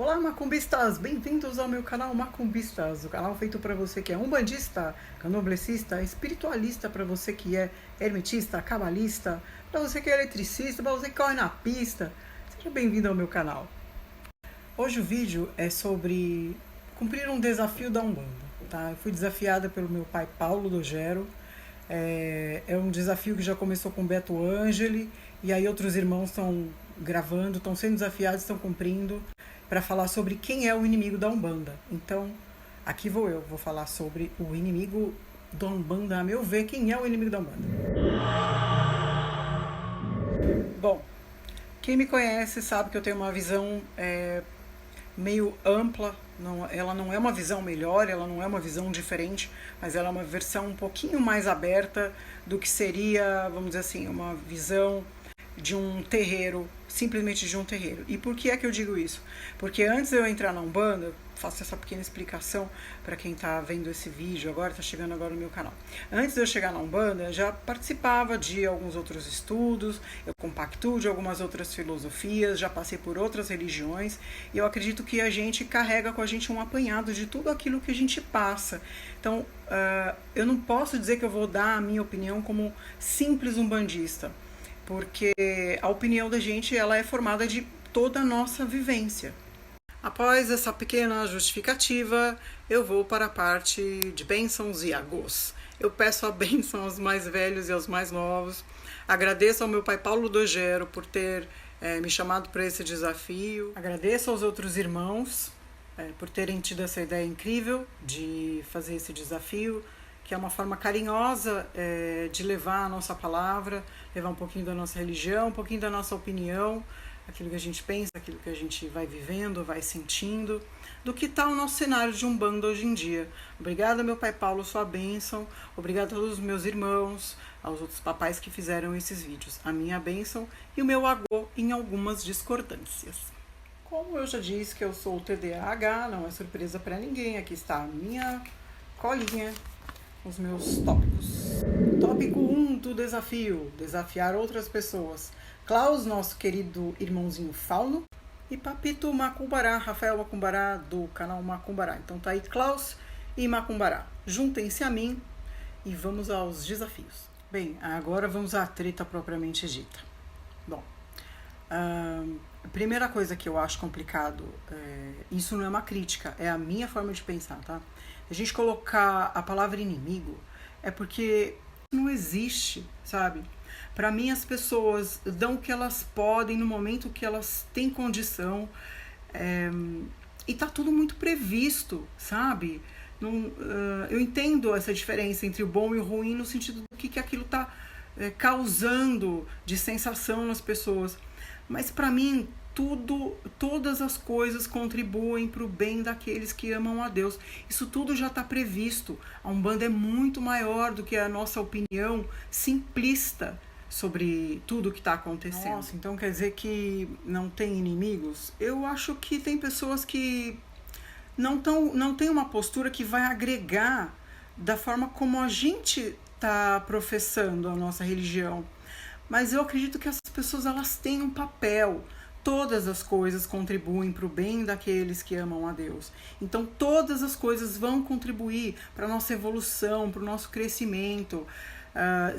Olá, macumbistas! Bem-vindos ao meu canal Macumbistas, o canal feito para você que é umbandista, candomblessista, espiritualista, para você que é hermetista, cabalista, para você que é eletricista, para você que corre na pista. Seja bem-vindo ao meu canal. Hoje o vídeo é sobre cumprir um desafio da Umbanda. Tá? Eu fui desafiada pelo meu pai Paulo Dogero. É um desafio que já começou com Beto Angeli, e aí outros irmãos estão gravando, estão sendo desafiados, estão cumprindo, para falar sobre quem é o inimigo da Umbanda. Então, aqui vou falar sobre o inimigo da Umbanda, a meu ver, quem é o inimigo da Umbanda. Bom, quem me conhece sabe que eu tenho uma visão meio ampla, ela não é uma visão melhor, ela não é uma visão diferente, mas ela é uma versão um pouquinho mais aberta do que seria, vamos dizer assim, uma visão de um terreiro, simplesmente de um terreiro. E por que é que eu digo isso? Porque antes de eu entrar na Umbanda, faço essa pequena explicação para quem está vendo esse vídeo agora, está chegando agora no meu canal. Antes de eu chegar na Umbanda, eu já participava de alguns outros estudos, eu compactuo de algumas outras filosofias, já passei por outras religiões, e eu acredito que a gente carrega com a gente um apanhado de tudo aquilo que a gente passa. Então, eu não posso dizer que eu vou dar a minha opinião como simples umbandista, porque a opinião da gente ela é formada de toda a nossa vivência. Após essa pequena justificativa, eu vou para a parte de bênçãos e agôs. Eu peço a bênção aos mais velhos e aos mais novos. Agradeço ao meu pai Paulo Dogero por ter me chamado para esse desafio. Agradeço aos outros irmãos por terem tido essa ideia incrível de fazer esse desafio, que é uma forma carinhosa de levar a nossa palavra, levar um pouquinho da nossa religião, um pouquinho da nossa opinião, aquilo que a gente pensa, aquilo que a gente vai vivendo, vai sentindo, do que está o nosso cenário de Umbanda hoje em dia. Obrigada, meu pai Paulo, sua bênção. Obrigada a todos os meus irmãos, aos outros papais que fizeram esses vídeos. A minha bênção e o meu agô em algumas discordâncias. Como eu já disse que eu sou o TDAH, não é surpresa para ninguém. Aqui está a minha colinha, os meus tópicos. Tópico 1 do desafio: desafiar outras pessoas. Klaus, nosso querido irmãozinho Fauno, e Papito Macumbará, Rafael Macumbará, do canal Macumbará. Então tá aí Klaus e Macumbará. Juntem-se a mim e vamos aos desafios. Bem, agora vamos à treta propriamente dita. Bom, a primeira coisa que eu acho complicado, isso não é uma crítica, é a minha forma de pensar, tá? A gente colocar a palavra inimigo é porque não existe, sabe? Para mim, as pessoas dão o que elas podem no momento que elas têm condição, e tá tudo muito previsto, sabe? Não, eu entendo essa diferença entre o bom e o ruim no sentido do que aquilo tá causando de sensação nas pessoas, mas para mim todas as coisas contribuem para o bem daqueles que amam a Deus. Isso tudo já está previsto. A Umbanda é muito maior do que a nossa opinião simplista sobre tudo que está acontecendo. Nossa, então quer dizer que não tem inimigos? Eu acho que tem pessoas que não têm uma postura que vai agregar da forma como a gente está professando a nossa religião. Mas eu acredito que essas pessoas elas têm um papel. Todas as coisas contribuem para o bem daqueles que amam a Deus. Então todas as coisas vão contribuir para a nossa evolução, para o nosso crescimento.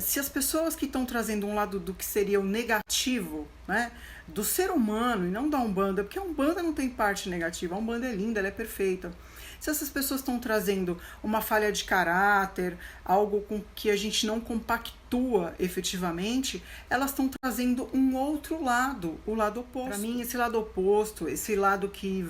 Se as pessoas que estão trazendo um lado do que seria o negativo, né, do ser humano e não da Umbanda, porque a Umbanda não tem parte negativa, a Umbanda é linda, ela é perfeita. Se essas pessoas estão trazendo uma falha de caráter, algo com que a gente não compactua efetivamente, elas estão trazendo um outro lado, o lado oposto. Para mim, esse lado oposto, esse lado que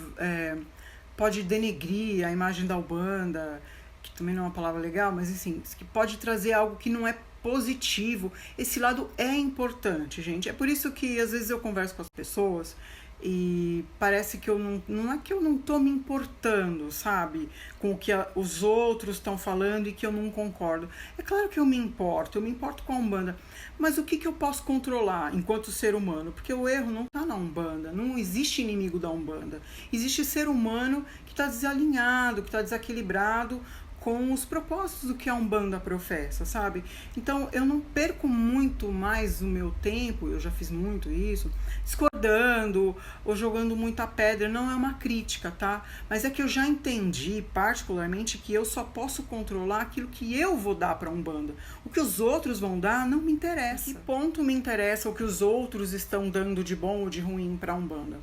pode denegrir a imagem da Umbanda, que também não é uma palavra legal, mas assim, que pode trazer algo que não é positivo, esse lado é importante, gente. É por isso que às vezes eu converso com as pessoas e parece que eu não é que eu não tô me importando, sabe, com o que os outros estão falando e que eu não concordo. É claro que eu me importo com a Umbanda, mas o que eu posso controlar enquanto ser humano? Porque o erro não tá na Umbanda, não existe inimigo da Umbanda. Existe ser humano que está desalinhado, que está desequilibrado com os propósitos do que a Umbanda professa, sabe? Então eu não perco muito mais o meu tempo, eu já fiz muito isso, discordando ou jogando muita pedra. Não é uma crítica, tá? Mas é que eu já entendi particularmente que eu só posso controlar aquilo que eu vou dar para a Umbanda. O que os outros vão dar não me interessa. Em que ponto me interessa o que os outros estão dando de bom ou de ruim para a Umbanda?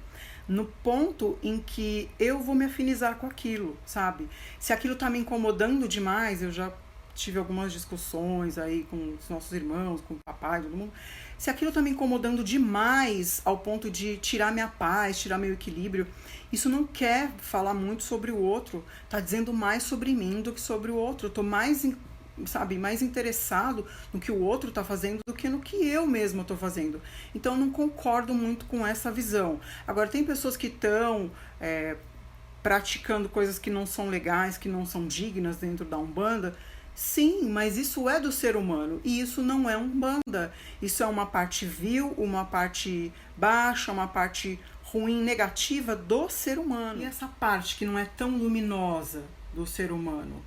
No ponto em que eu vou me afinizar com aquilo, sabe? Se aquilo tá me incomodando demais, eu já tive algumas discussões aí com os nossos irmãos, com o papai, todo mundo. Se aquilo tá me incomodando demais ao ponto de tirar minha paz, tirar meu equilíbrio, isso não quer falar muito sobre o outro, tá dizendo mais sobre mim do que sobre o outro. Eu tô mais mais interessado no que o outro está fazendo do que no que eu mesma estou fazendo. Então eu não concordo muito com essa visão. Agora, tem pessoas que estão praticando coisas que não são legais, que não são dignas dentro da Umbanda. Sim, mas isso é do ser humano e isso não é Umbanda. Isso é uma parte vil, uma parte baixa, uma parte ruim, negativa do ser humano. E essa parte que não é tão luminosa do ser humano,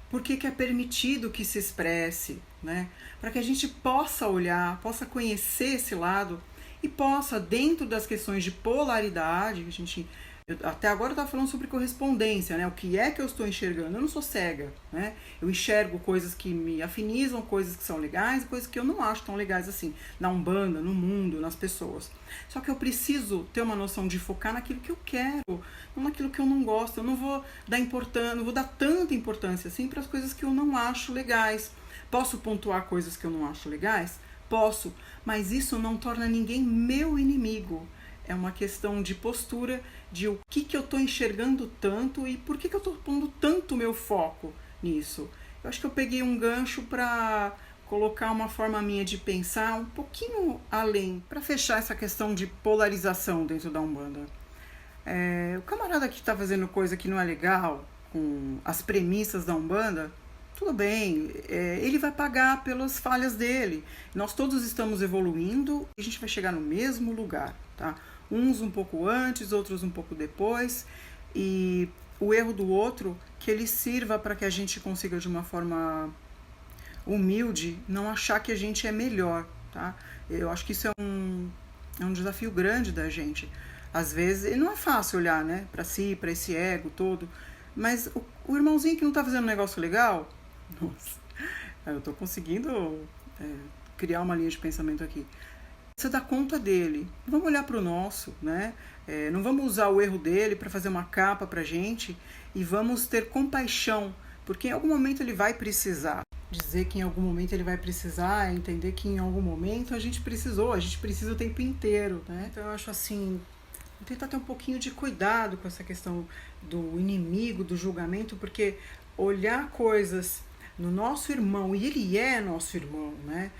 por que é permitido que se expresse, né? Para que a gente possa olhar, possa conhecer esse lado e possa, dentro das questões de polaridade, até agora eu estava falando sobre correspondência, né? O que é que eu estou enxergando? Eu não sou cega, né? Eu enxergo coisas que me afinizam, coisas que são legais e coisas que eu não acho tão legais assim, na Umbanda, no mundo, nas pessoas. Só que eu preciso ter uma noção de focar naquilo que eu quero, não naquilo que eu não gosto. Eu não vou dar importância, não vou dar tanta importância assim para as coisas que eu não acho legais. Posso pontuar coisas que eu não acho legais? Posso, mas isso não torna ninguém meu inimigo. É uma questão de postura, de o que eu estou enxergando tanto e por que eu estou pondo tanto meu foco nisso. Eu acho que eu peguei um gancho para colocar uma forma minha de pensar um pouquinho além, para fechar essa questão de polarização dentro da Umbanda. O camarada que está fazendo coisa que não é legal, com as premissas da Umbanda, tudo bem, ele vai pagar pelas falhas dele. Nós todos estamos evoluindo e a gente vai chegar no mesmo lugar, tá? Uns um pouco antes, outros um pouco depois, e o erro do outro, que ele sirva para que a gente consiga de uma forma humilde, não achar que a gente é melhor, tá? Eu acho que isso é um desafio grande da gente. Às vezes, não é fácil olhar, né, para si, para esse ego todo, mas o irmãozinho que não tá fazendo um negócio legal, nossa, eu tô conseguindo criar uma linha de pensamento aqui. Você dá conta dele. Vamos olhar para o nosso, né? Não vamos usar o erro dele para fazer uma capa para gente e vamos ter compaixão, porque em algum momento ele vai precisar. Dizer que em algum momento ele vai precisar é entender que em algum momento a gente precisou, a gente precisa o tempo inteiro, né? Então eu acho assim, tentar ter um pouquinho de cuidado com essa questão do inimigo, do julgamento, porque olhar coisas no nosso irmão, e ele é nosso irmão, né?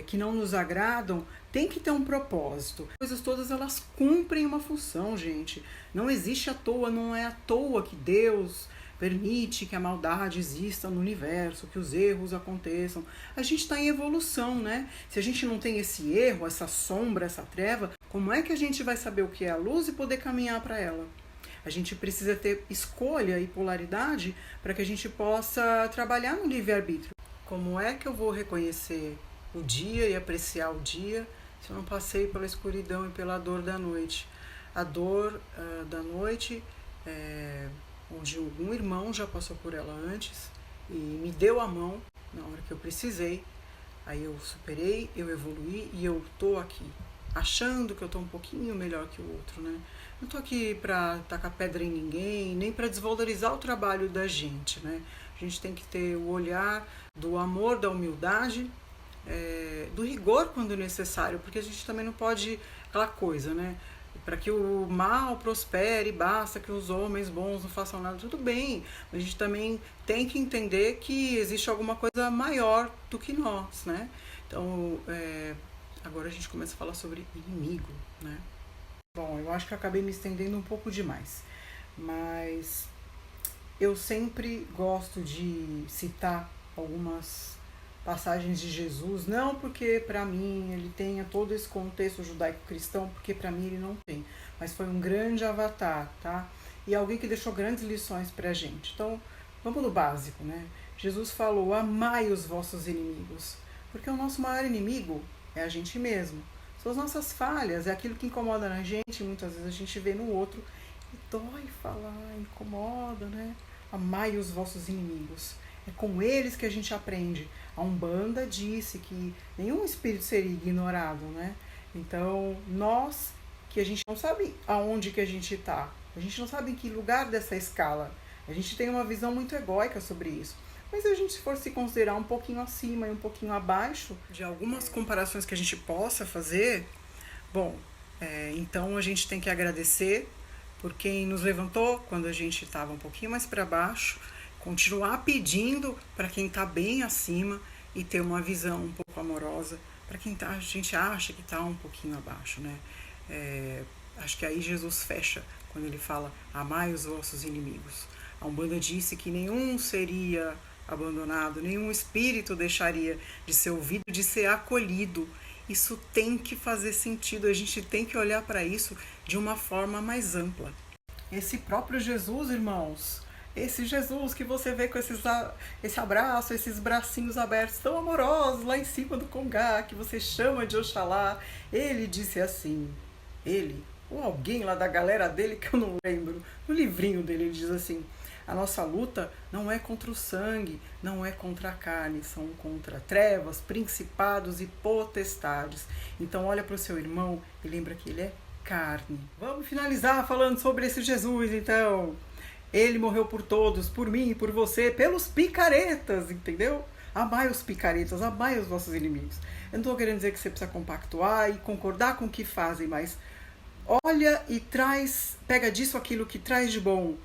Que não nos agradam, tem que ter um propósito. As coisas todas elas cumprem uma função, gente. Não existe à toa, não é à toa que Deus permite que a maldade exista no universo, que os erros aconteçam. A gente está em evolução, né? Se a gente não tem esse erro, essa sombra, essa treva, como é que a gente vai saber o que é a luz e poder caminhar para ela? A gente precisa ter escolha e polaridade para que a gente possa trabalhar no livre-arbítrio. Como é que eu vou reconhecer o dia e apreciar o dia se eu não passei pela escuridão e pela dor da noite? A dor da noite, onde algum irmão já passou por ela antes e me deu a mão na hora que eu precisei. Aí eu superei, eu evoluí e eu tô aqui, achando que eu tô um pouquinho melhor que o outro, né? Não tô aqui pra tacar pedra em ninguém, nem pra desvalorizar o trabalho da gente, né? A gente tem que ter o olhar do amor, da humildade, do rigor quando necessário, porque a gente também não pode aquela coisa, né? Para que o mal prospere, basta que os homens bons não façam nada, tudo bem, mas a gente também tem que entender que existe alguma coisa maior do que nós, né? Então, agora a gente começa a falar sobre inimigo, né? Bom, eu acho que eu acabei me estendendo um pouco demais, mas eu sempre gosto de citar algumas passagens de Jesus, não porque para mim ele tenha todo esse contexto judaico-cristão, porque para mim ele não tem, mas foi um grande avatar, tá? E alguém que deixou grandes lições pra gente. Então, Vamos no básico, né? Jesus falou, amai os vossos inimigos, porque o nosso maior inimigo é a gente mesmo. São as nossas falhas, é aquilo que incomoda na gente, muitas vezes a gente vê no outro e dói falar, incomoda, né? Amai os vossos inimigos. É com eles que a gente aprende. A Umbanda disse que nenhum espírito seria ignorado, né? Então, nós, que a gente não sabe aonde que a gente está, a gente não sabe em que lugar dessa escala, a gente tem uma visão muito egóica sobre isso. Mas se a gente for se considerar um pouquinho acima e um pouquinho abaixo de algumas comparações que a gente possa fazer, bom, então a gente tem que agradecer por quem nos levantou quando a gente estava um pouquinho mais para baixo, continuar pedindo para quem está bem acima e ter uma visão um pouco amorosa para quem a gente acha que está um pouquinho abaixo, né? Acho que aí Jesus fecha quando ele fala, amai os vossos inimigos. A Umbanda disse que nenhum seria abandonado, nenhum espírito deixaria de ser ouvido, de ser acolhido. Isso tem que fazer sentido, a gente tem que olhar para isso de uma forma mais ampla. Esse próprio Jesus, irmãos, esse Jesus que você vê com esse abraço, esses bracinhos abertos tão amorosos lá em cima do Congá, que você chama de Oxalá, ele disse assim, ele, ou alguém lá da galera dele que eu não lembro, no livrinho dele ele diz assim, a nossa luta não é contra o sangue, não é contra a carne, são contra trevas, principados e potestades. Então olha para o seu irmão e lembra que ele é carne. Vamos finalizar falando sobre esse Jesus, então. Ele morreu por todos, por mim e por você, pelos picaretas, entendeu? Amai os picaretas, amai os vossos inimigos. Eu não estou querendo dizer que você precisa compactuar e concordar com o que fazem, mas olha e pega disso aquilo que traz de bom,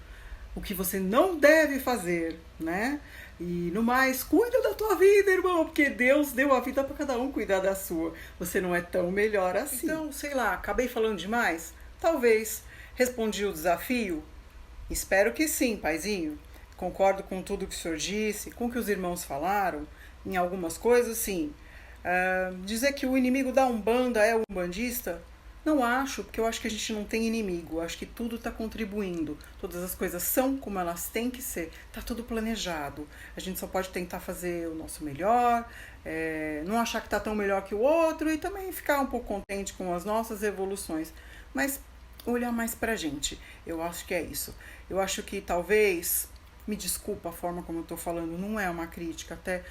o que você não deve fazer, né? E no mais, cuida da tua vida, irmão, porque Deus deu a vida para cada um cuidar da sua. Você não é tão melhor assim. Então, sei lá, acabei falando demais? Talvez. Respondi o desafio? Espero que sim, paizinho. Concordo com tudo que o senhor disse, com o que os irmãos falaram. Em algumas coisas, sim. Dizer que o inimigo da Umbanda é o umbandista? Não acho, porque eu acho que a gente não tem inimigo. Eu acho que tudo está contribuindo. Todas as coisas são como elas têm que ser. Está tudo planejado. A gente só pode tentar fazer o nosso melhor, não achar que está tão melhor que o outro e também ficar um pouco contente com as nossas evoluções. Mas olhar mais pra gente. Eu acho que é isso. Eu acho que talvez, me desculpa a forma como eu estou falando, não é uma crítica, até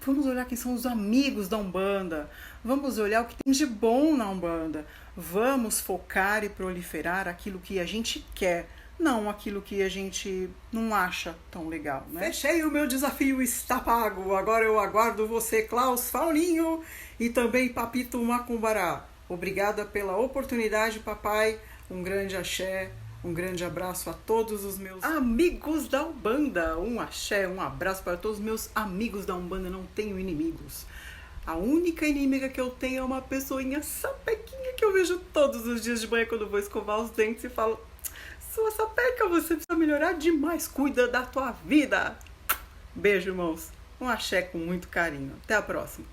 vamos olhar quem são os amigos da Umbanda, vamos olhar o que tem de bom na Umbanda, vamos focar e proliferar aquilo que a gente quer, não aquilo que a gente não acha tão legal, né? Fechei, o meu desafio está pago, agora eu aguardo você, Klaus Faulinho, e também Papito Macumbará. Obrigada pela oportunidade, papai, um grande axé, um grande abraço a todos os meus amigos da Umbanda. Um axé, um abraço para todos os meus amigos da Umbanda. Não tenho inimigos. A única inimiga que eu tenho é uma pessoinha sapequinha que eu vejo todos os dias de manhã quando eu vou escovar os dentes e falo: sua sapeca, você precisa melhorar demais. Cuida da tua vida. Beijo, irmãos. Um axé com muito carinho. Até a próxima.